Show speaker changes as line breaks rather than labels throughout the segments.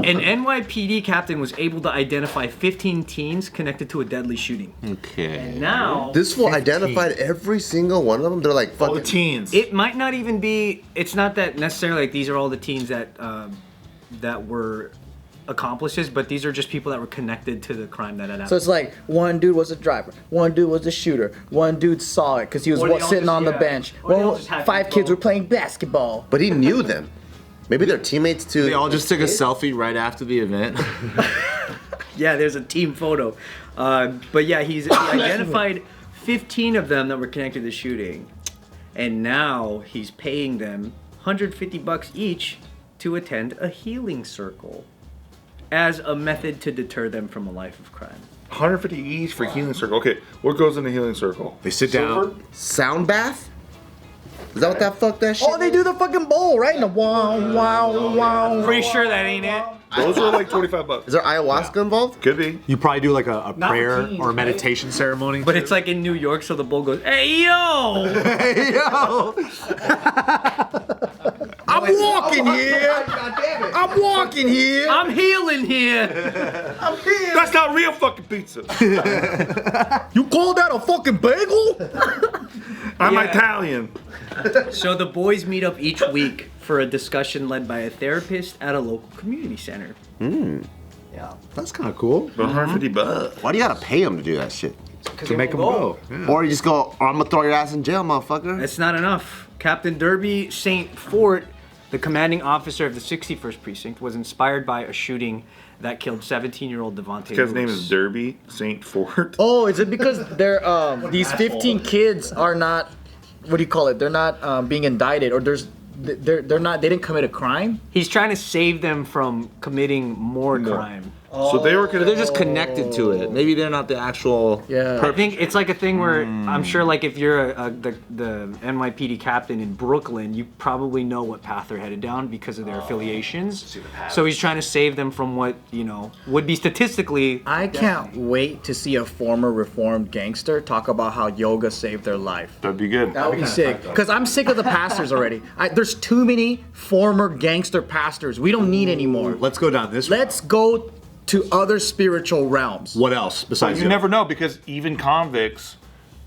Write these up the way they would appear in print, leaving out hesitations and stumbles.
An NYPD captain was able to identify 15 teens connected to a deadly shooting.
Okay.
And now
This fool identified every single one of them. They're like fucking
all the teens.
it might not even be. It's not that necessarily like these are all the teens that that were accomplices, but these are just people that were connected to the crime that had happened.
So it's like one dude was a driver, one dude was a shooter, one dude saw it because he was
Or they all
sitting
just-
on the
yeah.
bench.
Or they all
Well,
just had
5
info.
kids were playing basketball.
But he knew them. Maybe they're teammates too.
They all just took a selfie right after the event.
Yeah, there's a team photo. But yeah, he identified 15 of them that were connected to the shooting. And now he's paying them $150 each to attend a healing circle as a method to deter them from a life of crime.
150 each for healing circle. Okay, what goes in the healing circle?
They sit down.
Sound bath? Is that what that fuck that shit?
Oh, they do the fucking bowl, right? And the wow, wow, wow.
Pretty sure that ain't it.
Those are like $25.
Is there ayahuasca involved?
Could be.
You probably do like a
Not for
prayer
teens,
or a
right?
meditation ceremony.
But it's like in New York, so the bull goes, "Hey yo,
Hey, yo!
I'm walking here. I'm walking here.
I'm healing here."
That's not real fucking pizza.
You call that a fucking bagel?
I'm
Yeah.
Italian.
So the boys meet up each week for a discussion led by a therapist at a local community center.
Yeah.
That's kind of cool.
But $150.
Why do you gotta pay him to do that shit?
To make them go. Yeah.
Or you just go, I'm gonna throw your ass in jail, motherfucker.
That's not enough. Captain Derby St. Fort, the commanding officer of the 61st Precinct, was inspired by a shooting that killed 17-year-old Devontae
This guy's name
Lewis.
is Derby St. Fort.
Oh, is it because they're these 15 kids are not, what do you call it? They're not being indicted, or they're not. They didn't commit a crime.
He's trying to save them from committing more crime.
So they were gonna.
They're just connected to it. Maybe they're not the actual.
Yeah.
I think it's like a thing where I'm sure, like, if you're the NYPD captain in Brooklyn, you probably know what path they're headed down because of their affiliations. So he's trying to save them from what, you know, would be statistically.
I can't wait to see a former reformed gangster talk about how yoga saved their life.
That'd be good.
That would be sick. Because I'm sick of the pastors already. There's too many former gangster pastors. We don't need any more.
Let's go down this route.
Let's go to other spiritual realms.
What else besides
You never know because even convicts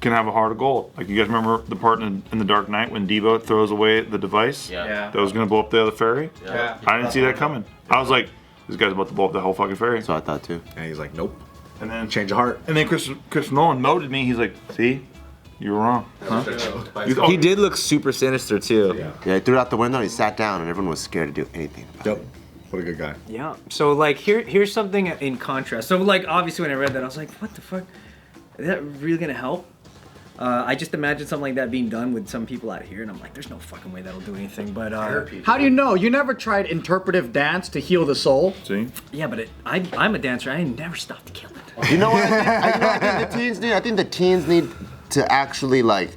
can have a heart of gold. Like you guys remember the part in The Dark Knight when Debo throws away the device?
Yeah.
That was gonna blow up the other ferry?
Yeah.
I didn't see that coming. I was like, this guy's about to blow up the whole fucking ferry.
So I thought too.
And he's like, nope.
And then
Change of heart.
And then Chris Nolan noted me. He's like, see, you were wrong. Huh?
He did look super sinister too.
Yeah, he threw it out the window and he sat down and everyone was scared to do anything about
Yep.
it.
What a good guy.
Yeah. So, like, here's something in contrast. So, like, obviously when I read that, I was like, what the fuck? Is that really gonna help? I just imagine something like that being done with some people out here, and I'm like, there's no fucking way that'll do anything. But
How do you know? You never tried interpretive dance to heal the soul?
See?
yeah, but I'm a dancer. I never stopped to kill it.
You know what? I think the teens need. I think the teens need to actually like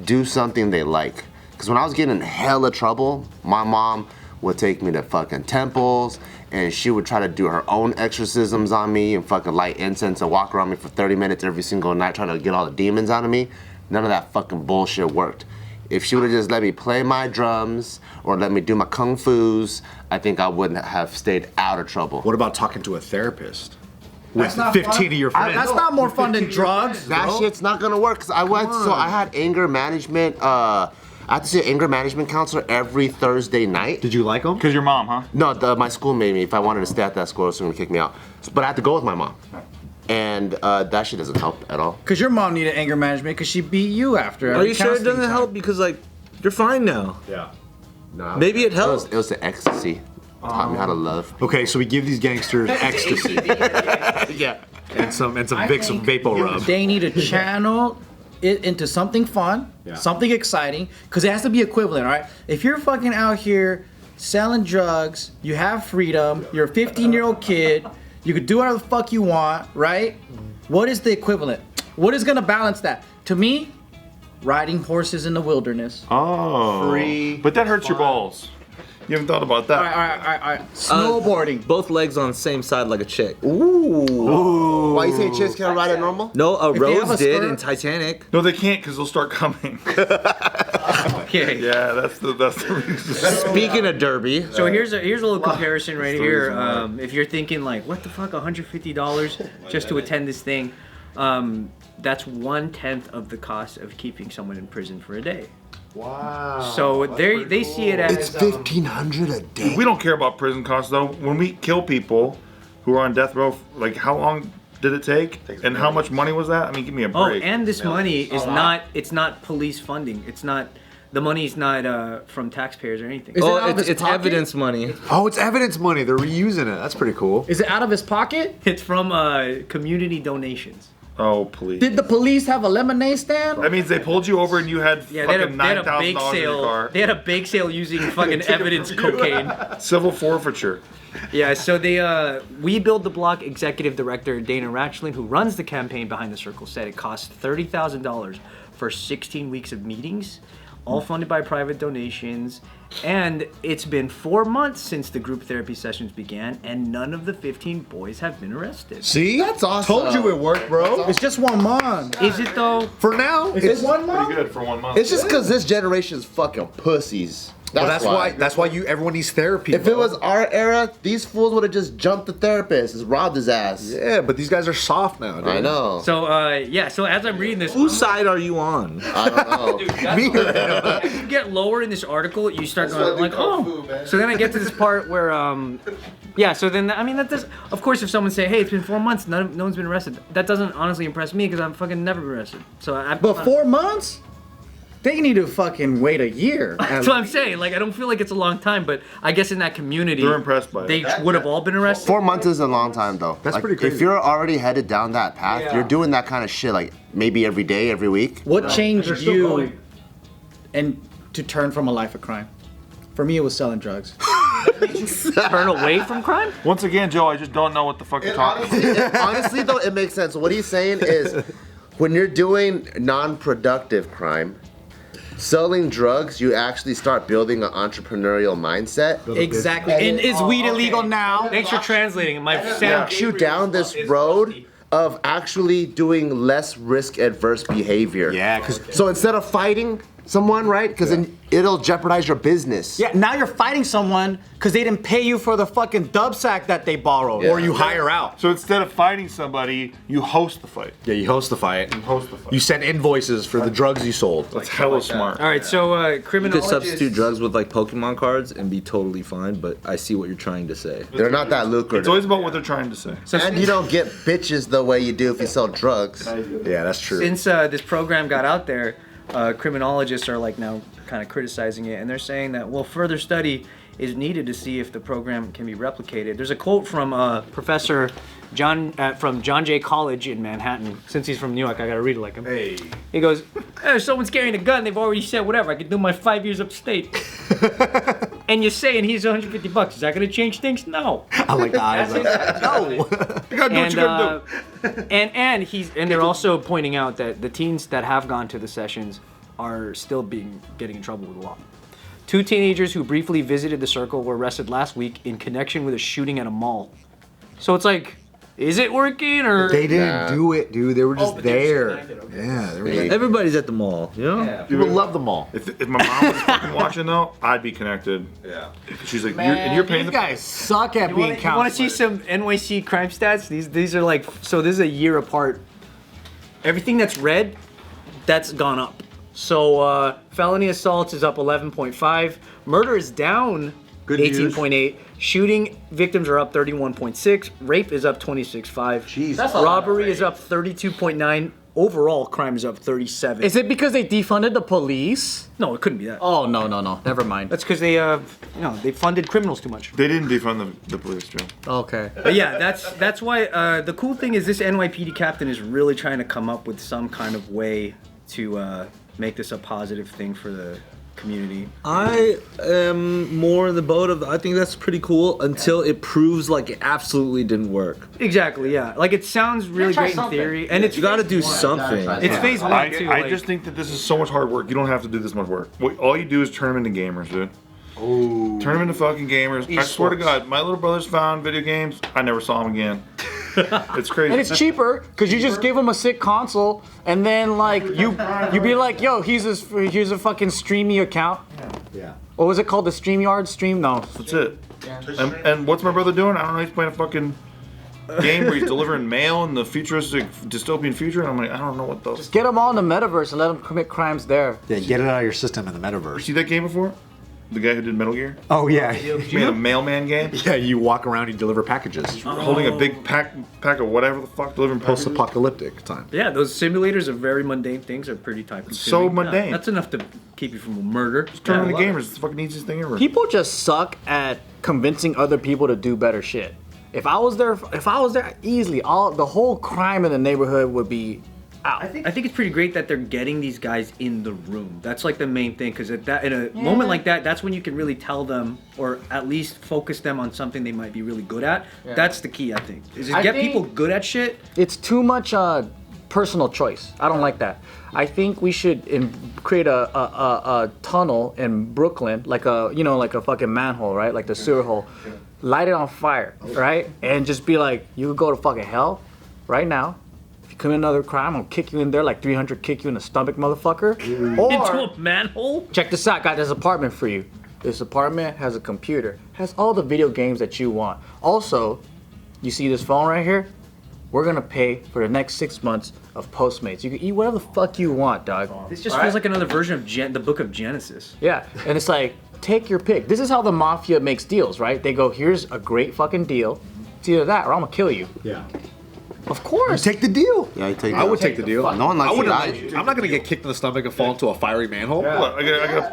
do something they like. Because when I was getting in hella trouble, my mom would take me to fucking temples, and she would try to do her own exorcisms on me and fucking light incense and walk around me for 30 minutes every single night trying to get all the demons out of me. None of that fucking bullshit worked. If she would have just let me play my drums or let me do my kung fu's, I think I wouldn't have stayed out of trouble.
What about talking to a therapist? With
not
15
fun.
of your friends.
That's not more fun than drugs.
That shit's not gonna work. Cause I had anger management. I had to see an anger management counselor every Thursday night.
Did you like him?
Because your mom, huh?
No, my school made me. If I wanted to stay at that school, she was gonna kick me out. But I had to go with my mom, and that shit doesn't help at all.
Because your mom needed anger management because she beat you after.
Are you sure it doesn't help? Because like, you're fine now.
Yeah.
No,
Maybe it helps.
It was the ecstasy. Taught me how to love.
Okay, so we give these gangsters ecstasy.
Yeah.
and some Vapo rub.
They need to channel it into something fun, something exciting, because it has to be equivalent, all right? If you're fucking out here selling drugs, you have freedom, you're a 15-year-old kid, you could do whatever the fuck you want, right? What is the equivalent? What is gonna balance that? To me, riding horses in the wilderness.
Oh.
Free,
But that hurts your balls. You haven't thought about that.
All right. Snowboarding.
Both legs on the same side like a chick.
Ooh. Why you say chicks can't ride it normal?
No,
they have
Rose
a
did
skirt-
in Titanic.
No, they can't because they'll start coming.
Okay.
Yeah, that's the reason.
Speaking of Derby,
So here's a little comparison right here. If you're thinking like, what the fuck, $150 just to attend this thing, that's 1/10 of the cost of keeping someone in prison for a day.
Wow.
So they see it as
It's $1,500 a day.
We don't care about prison costs though. When we kill people who are on death row, like how long did it take? And how much money was that? I mean, give me a
oh,
break.
and this money is it's not police funding. It's not. The money's not from taxpayers or anything.
Is it out
oh,
of his
it's
pocket?
evidence money.
Oh, it's evidence money. They're reusing it. That's pretty cool.
Is it out of his pocket?
It's from community donations.
Oh, please.
Did the police have a lemonade stand?
That means they pulled you over and you had
Yeah, they
fucking
had a
$9,000
bake
in your
sale.
car.
They had a bake sale using fucking evidence cocaine.
Civil forfeiture.
Yeah, so We Build the Block executive director Dana Ratchlin, who runs the campaign behind the circle, said it cost $30,000 for 16 weeks of meetings, all funded by private donations. And it's been 4 months since the group therapy sessions began, and none of the 15 boys have been arrested.
See?
That's awesome.
Told you it worked, bro.
It's just 1 month.
Is it though?
For now,
Is it 1 month?
Pretty good for 1 month.
It's just because this generation's fucking pussies.
well, that's why everyone needs therapy.
If it was our era, these fools would have just jumped the therapist and robbed his ass.
yeah, but these guys are soft now, dude.
I know.
So so as I'm reading this,
Whose side are you on?
I don't know.
as you get lower in this article, you start going like, oh. So then I get to this part where, so then, I mean, that does, of course, if someone say, hey, it's been 4 months, no one's been arrested, that doesn't honestly impress me because I'm fucking never been arrested. So
But 4 months? They need to fucking wait a year.
That's what I'm saying. Like, I don't feel like it's a long time, but I guess in that community,
They're impressed by it.
they would have all been arrested.
4 months is a long time, though.
That's
Like,
pretty crazy.
If you're already headed down that path, you're doing that kind of shit, like maybe every day, every week.
What changed you and to turn from a life of crime? For me, it was selling drugs.
Turn away from crime?
Once again, Joe, I just don't know what the fuck you're talking about.
Honestly, though, it makes sense. What he's saying is, when you're doing non-productive crime, selling drugs, you actually start building an entrepreneurial mindset.
Exactly. And is weed illegal now?
Thanks for translating. My
Takes you down this road of actually doing less risk-adverse behavior.
Yeah, because
So instead of fighting someone, right? Because then it'll jeopardize your business.
Yeah, now you're fighting someone because they didn't pay you for the fucking dub sack that they borrowed.
or you hire out.
So instead of fighting somebody, you host the fight.
Yeah, you host the fight.
Host the fight.
You send invoices for the drugs you sold.
That's hella smart.
All right, so
You could
criminologists.
substitute drugs with like Pokemon cards and be totally fine, but I see what you're trying to say.
They're not that
It's
lucrative.
always about what they're trying to say.
And you don't get bitches the way you do if you sell drugs.
Yeah, that's true.
Since this program got out there, criminologists are like now kind of criticizing it, and they're saying that further study is needed to see if the program can be replicated. There's a quote from Professor John from John Jay College in Manhattan. Since he's from New York, I gotta read it like him.
Hey.
He goes, if someone's carrying a gun, they've already said whatever. I could do my 5 years upstate. And you're saying he's $150. Is that gonna change things? No.
I like the eyes.
You gotta do what you gotta do.
And they're also pointing out that the teens that have gone to the sessions are still getting in trouble with the law. 2 teenagers who briefly visited the circle were arrested last week in connection with a shooting at a mall. So it's like, is it working or?
They didn't do it, dude. They were just
but they were
there.
distracted, okay.
Yeah, they were just,
Everybody's at the mall, you know?
Yeah.
people love the mall.
If my mom was fucking watching though, I'd be connected. Yeah. She's like, you're paying
these
the
guys suck at being
You want to see
counselors.
some NYC crime stats? These are like, so this is a year apart. Everything that's red, that's gone up. So felony assaults is up 11.5. Murder is down 18.8. Shooting victims are up 31.6. Rape is up 26.5.
Jesus.
Robbery is up 32.9. Overall crime is up 37.
Is it because they defunded the police?
No, it couldn't be that.
Oh, no. Never mind.
That's because they funded criminals too much.
They didn't defund the police, Joe.
Okay.
But yeah, that's why the cool thing is this NYPD captain is really trying to come up with some kind of way to make this a positive thing for the community.
I am more in the boat of I think that's pretty cool until it proves like it absolutely didn't work.
Exactly, yeah. Like it sounds really great in theory, and it's
You got to do something.
it's phase one too.
I
like-
just think that this is so much hard work. You don't have to do this much work. All you do is turn them into gamers, dude. Turn them into fucking gamers. I swear to God, my little brother's found video games. I never saw him again. It's crazy.
And it's cheaper because you just give him a sick console, and then like you be like, yo, here's a fucking streamy account.
Yeah.
What was it called? The StreamYard stream? No.
That's it. And what's my brother doing? I don't know. He's playing a fucking game where he's delivering mail in the futuristic dystopian future, and I'm like, I don't know what those.
Get them all in the metaverse and let them commit crimes there.
Yeah, get it out of your system in the
You
metaverse.
see that game before? The guy who did Metal Gear?
Oh yeah.
He made a mailman game.
Yeah, you walk around, you deliver packages.
Holding a big pack of whatever the fuck, delivering packages.
Post-apocalyptic time.
Yeah, those simulators of very mundane things are pretty time consuming.
So mundane.
That's enough to keep you from a murder.
Turn on the gamers. It's the fucking easiest thing ever.
People just suck at convincing other people to do better shit. If I was there easily, the whole crime in the neighborhood would be out.
I think it's pretty great that they're getting these guys in the room. That's like the main thing, because in a moment like that, that's when you can really tell them, or at least focus them on something they might be really good at.
Yeah.
That's the key, I think. Is to
I
get
think-
people good at shit.
It's too much personal choice. I don't like that. I think we should create a tunnel in Brooklyn, like a fucking manhole, right? Like the sewer hole. Light it on fire, right? And just be like, you could go to fucking hell right now. If you commit another crime, I'll kick you in there like 300 kick you in the stomach, motherfucker.
Into
Or
a manhole?
check this out, got this apartment for you. This apartment has a computer, has all the video games that you want. Also, you see this phone right here? We're gonna pay for the next 6 months of Postmates. You can eat whatever the fuck you want, dog.
This just feels like another version of the Book of Genesis.
Yeah, and it's like, take your pick. This is how the mafia makes deals, right? They go, here's a great fucking deal. It's either that or I'm gonna kill you.
Yeah.
Of course.
Take the deal.
Yeah, you take
I would take the deal.
No one likes
I
to
wouldn't.
die.
I'm not gonna get kicked in the stomach and fall into a fiery manhole.
What, I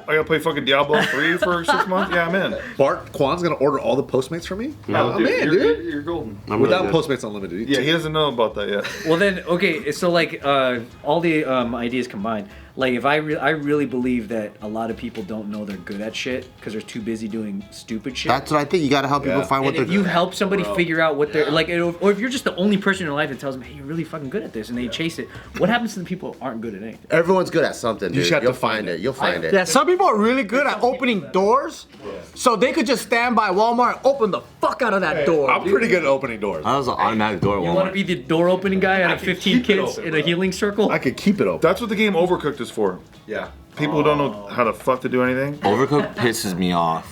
gotta play fucking Diablo 3 for 6 months? Yeah, I'm in.
Bart, Kwan's gonna order all the Postmates for me.
No,
I'm in, dude.
You're golden.
I'm
Without
really good.
Postmates Unlimited.
Yeah, he doesn't know about that yet.
Well then, okay, so like all the ideas combined, like if I really believe that a lot of people don't know they're good at shit because they're too busy doing stupid shit.
That's what I think. You gotta help people find what
And
they're
if you
good.
help somebody figure out what they're like, or if you're just the only person in your life that tells them, "Hey, you're really fucking good at this," and they chase it, what happens to the people who aren't good at anything?
Everyone's good at something, dude.
just have to
You'll
find
find
it.
it. You'll find it.
Yeah, some people are really good at opening doors, so they could just stand by Walmart and open the fuck out of that door.
I'm pretty good at opening doors.
That was an automatic door.
You want to be the door opening guy out of 15 kids in a healing circle?
I could keep it open.
That's what the game Overcooked is for.
Yeah.
People who don't know how the fuck to do anything.
Overcooked pisses me off.